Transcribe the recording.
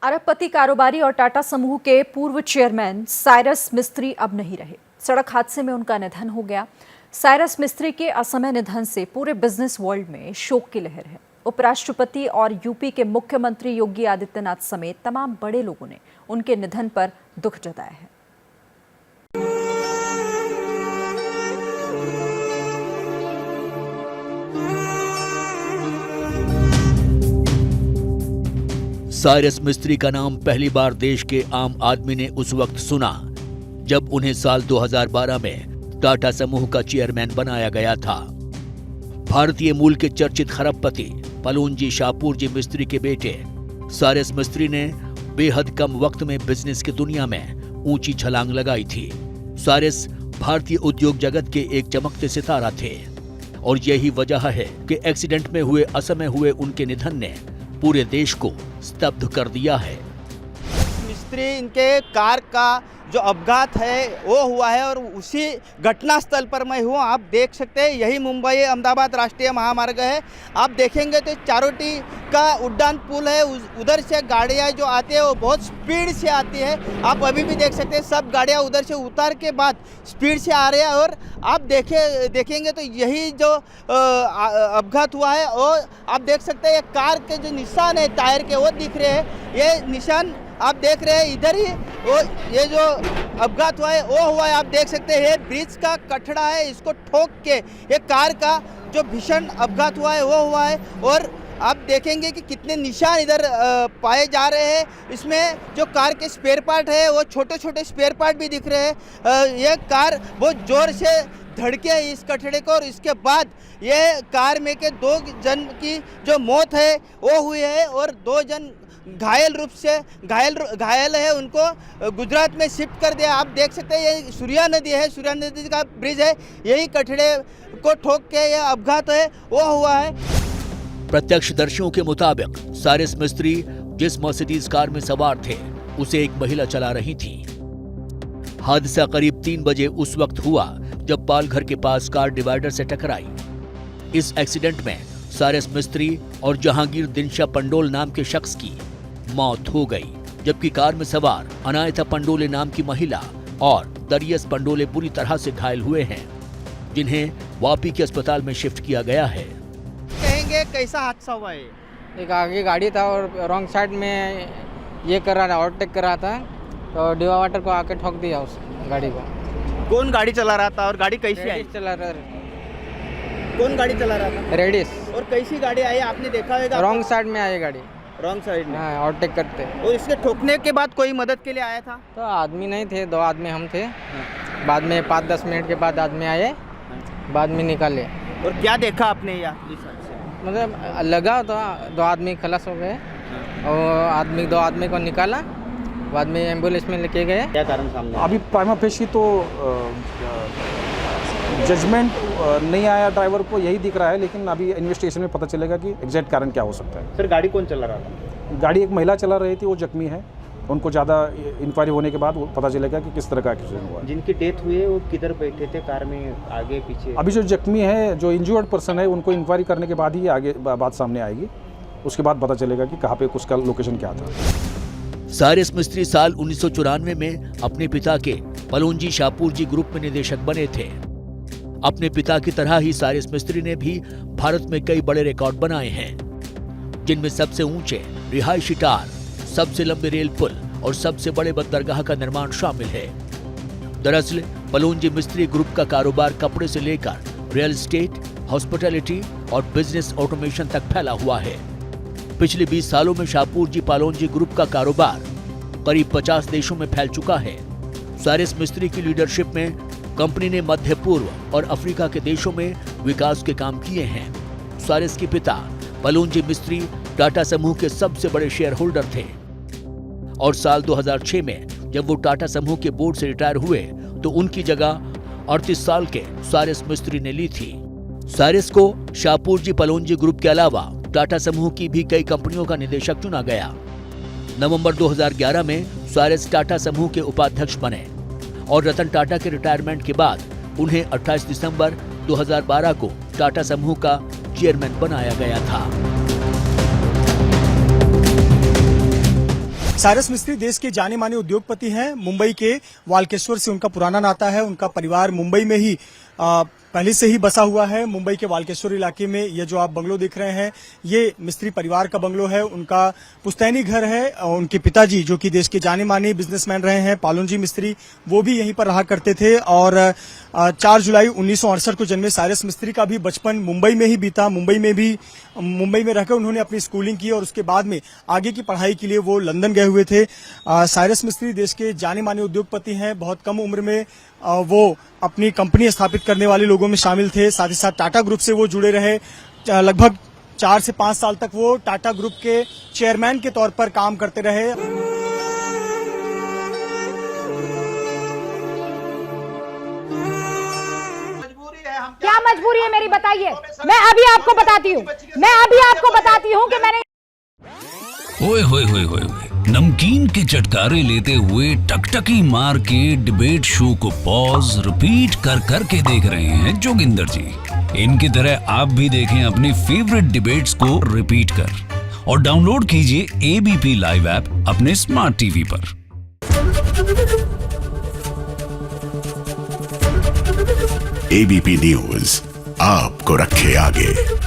अरबपति कारोबारी और टाटा समूह के पूर्व चेयरमैन साइरस मिस्त्री अब नहीं रहे। सड़क हादसे में उनका निधन हो गया। साइरस मिस्त्री के असमय निधन से पूरे बिजनेस वर्ल्ड में शोक की लहर है। उपराष्ट्रपति और यूपी के मुख्यमंत्री योगी आदित्यनाथ समेत तमाम बड़े लोगों ने उनके निधन पर दुख जताया है। साइरस मिस्त्री का नाम पहली बार देश के आम आदमी ने उस वक्त सुना जब उन्हें साल 2012 में टाटा समूह का चेयरमैन बनाया गया था। भारतीय मूल के चर्चित खरबपति पलोनजी शाहपुरजी मिस्त्री के बेटे साइरस मिस्त्री ने बेहद कम वक्त में बिजनेस की दुनिया में ऊंची छलांग लगाई थी। साइरस भारतीय उद्योग जगत के एक चमकते सितारा थे और यही वजह है कि एक्सीडेंट में असमय हुए उनके निधन ने पूरे देश को स्तब्ध कर दिया है। मिस्त्री इनके कार का जो अपघात है वो हुआ है और उसी घटना स्थल पर मैं हूँ। आप देख सकते हैं यही मुंबई अहमदाबाद राष्ट्रीय महामार्ग है। आप देखेंगे तो चारोटी का उड्डान पुल है, उधर से गाड़ियाँ जो आती है वो बहुत स्पीड से आती है। आप अभी भी देख सकते हैं सब गाड़ियाँ उधर से उतार के बाद स्पीड से आ रही है और आप देखेंगे तो यही जो अपघात हुआ है और आप देख सकते हैं ये कार के जो निशान है टायर के वो दिख रहे हैं। ये निशान आप देख रहे हैं इधर ही वो ये जो अपघात हुआ है वो हुआ है। आप देख सकते हैं ब्रिज का कटड़ा है, इसको ठोक के ये कार का जो भीषण अपघात हुआ है वो हुआ है। और आप देखेंगे कि कितने निशान इधर पाए जा रहे हैं। इसमें जो कार के स्पेयर पार्ट है वो छोटे छोटे स्पेयर पार्ट भी दिख रहे हैं। ये कार बहुत जोर से धड़के इस कटड़े को और इसके बाद ये कार में के 2 जन की जो मौत है वो हुई है और 2 जन घायल रूप से घायल है, उनको गुजरात में शिफ्ट कर दिया। आप देख सकते हैं ये सूर्या नदी है, सूर्या नदी का ब्रिज है, यही कटड़े को ठोक के यह अपघात है वो हुआ है। प्रत्यक्षदर्शियों के मुताबिक साइरस मिस्त्री जिस मर्सिडीज कार में सवार थे उसे एक महिला चला रही थी। हादसा करीब 3 बजे उस वक्त हुआ जब पालघर के पास कार डिवाइडर से टकराई। इस एक्सीडेंट में साइरस मिस्त्री और जहांगीर दिनशा पंडोल नाम के शख्स की मौत हो गई, जबकि कार में सवार अनायता पंडोले नाम की महिला और दरियस पंडोले बुरी तरह से घायल हुए हैं, जिन्हें वापी के अस्पताल में शिफ्ट किया गया है। कहेंगे कैसा हादसा हुआ है? एक आगे गाड़ी था और रॉन्ग साइड में ये कर रहा था, ओवरटेक कर रहा था तो डिवाइडर को आके ठोक दिया उस गाड़ी को। कौन गाड़ी चला रहा था और गाड़ी कैसी आई? चला रहा कौन गाड़ी चला रहा था? रेडिस। और कैसी गाड़ी आई आपने देखा होगा? रॉन्ग साइड में आई गाड़ी, रॉन्ग साइड में। हाँ, ओवरटेक करते। और इसके ठोकने के बाद कोई मदद के लिए आया था? तो आदमी नहीं थे, 2 आदमी हम थे। बाद में 5-10 मिनट के बाद आदमी आए, बाद में निकाले। और क्या देखा आपने यहाँ? मतलब लगा तो 2 आदमी खलास हो गए और 2 आदमी को निकाला, बाद में एम्बुलेंस में लेके गए। क्या कारण सामने? अभी प्राइमा फेशी तो जजमेंट नहीं आया ड्राइवर को, यही दिख रहा है, लेकिन अभी इन्वेस्टिगेशन में पता चलेगा कि एग्जैक्ट कारण क्या हो सकता है। सर गाड़ी कौन चला रहा था? गाड़ी एक महिला चला रही थी, वो जख्मी है। उनको ज़्यादा इंक्वायरी होने के बाद वो पता चलेगा कि किस तरह का एक्सीडेंट हुआ। जिनकी डेथ हुई है वो किधर बैठे थे कार में, आगे पीछे? अभी जो जख्मी है, जो इंजर्ड पर्सन है, उनको इंक्वायरी करने के बाद ही आगे बात सामने आएगी। उसके बाद पता चलेगा कि कहाँ पे उसका लोकेशन क्या था। साइरस मिस्त्री साल 1994 में अपने पिता के पलोनजी शाहपुरजी ग्रुप में निदेशक बने थे। अपने पिता की तरह ही साइरस मिस्त्री ने भी भारत में कई बड़े रिकॉर्ड बनाए हैं, जिनमें सबसे ऊंचे रिहायशी टार, सबसे लंबे रेल पुल और सबसे बड़े बंदरगाह का निर्माण शामिल है। दरअसल पलोनजी मिस्त्री ग्रुप का कारोबार कपड़े से लेकर रियल एस्टेट, हॉस्पिटैलिटी और बिजनेस ऑटोमेशन तक फैला हुआ है। पिछले 20 सालों में शाहपुरजी पलोनजी ग्रुप का कारोबार करीब 50 देशों में फैल चुका है। साइरस मिस्त्री की लीडरशिप में कंपनी ने मध्य पूर्व और अफ्रीका के देशों में विकास के काम किए हैं। साइरस के पिता पलोनजी मिस्त्री टाटा समूह के सबसे बड़े शेयर होल्डर थे और साल 2006 में जब वो टाटा समूह के बोर्ड से रिटायर हुए तो उनकी जगह 38 साल के साइरस मिस्त्री ने ली थी। साइरस को शाहपुरजी पलोनजी ग्रुप के अलावा टाटा समूह की भी कई कंपनियों का निदेशक चुना गया। नवंबर 2011 में साइरस टाटा समूह के उपाध्यक्ष बने और रतन टाटा के रिटायरमेंट के बाद उन्हें 28 दिसंबर 2012 को टाटा समूह का चेयरमैन बनाया गया था। साइरस मिस्त्री देश के जाने माने उद्योगपति हैं। मुंबई के वालकेश्वर से उनका पुराना नाता है। उनका परिवार मुंबई में ही पहले से ही बसा हुआ है। मुंबई के वालकेश्वर इलाके में ये जो आप बंगलो देख रहे हैं, ये मिस्त्री परिवार का बंगलो है। उनका पुश्तैनी घर है। उनके पिताजी जो कि देश के जाने माने बिजनेसमैन रहे हैं, पालोनजी मिस्त्री, वो भी यहीं पर रहा करते थे। और 4 जुलाई 1968 को जन्मे साइरस मिस्त्री का भी बचपन मुंबई में ही बीता। मुंबई में रहकर उन्होंने अपनी स्कूलिंग की और उसके बाद में आगे की पढ़ाई के लिए वो लंदन गए हुए थे। साइरस मिस्त्री देश के जाने माने उद्योगपति हैं। बहुत कम उम्र में वो अपनी कंपनी स्थापित करने वाले लोगों में शामिल थे। साथ ही साथ टाटा ग्रुप से वो जुड़े रहे। लगभग 4 से 5 साल तक वो टाटा ग्रुप के चेयरमैन के तौर पर काम करते रहे। क्या मजबूरी है मेरी, बताइए। मैं अभी आपको बताती हूँ कि मैंने ओए होए होए होए नमकीन के चटकारे लेते हुए टकटकी मार के डिबेट शो को पॉज रिपीट कर करके देख रहे हैं जोगिंदर जी। इनकी तरह आप भी देखें अपनी फेवरेट डिबेट्स को रिपीट कर और डाउनलोड कीजिए एबीपी लाइव ऐप अपने स्मार्ट टीवी पर। एबीपी न्यूज आपको रखे आगे।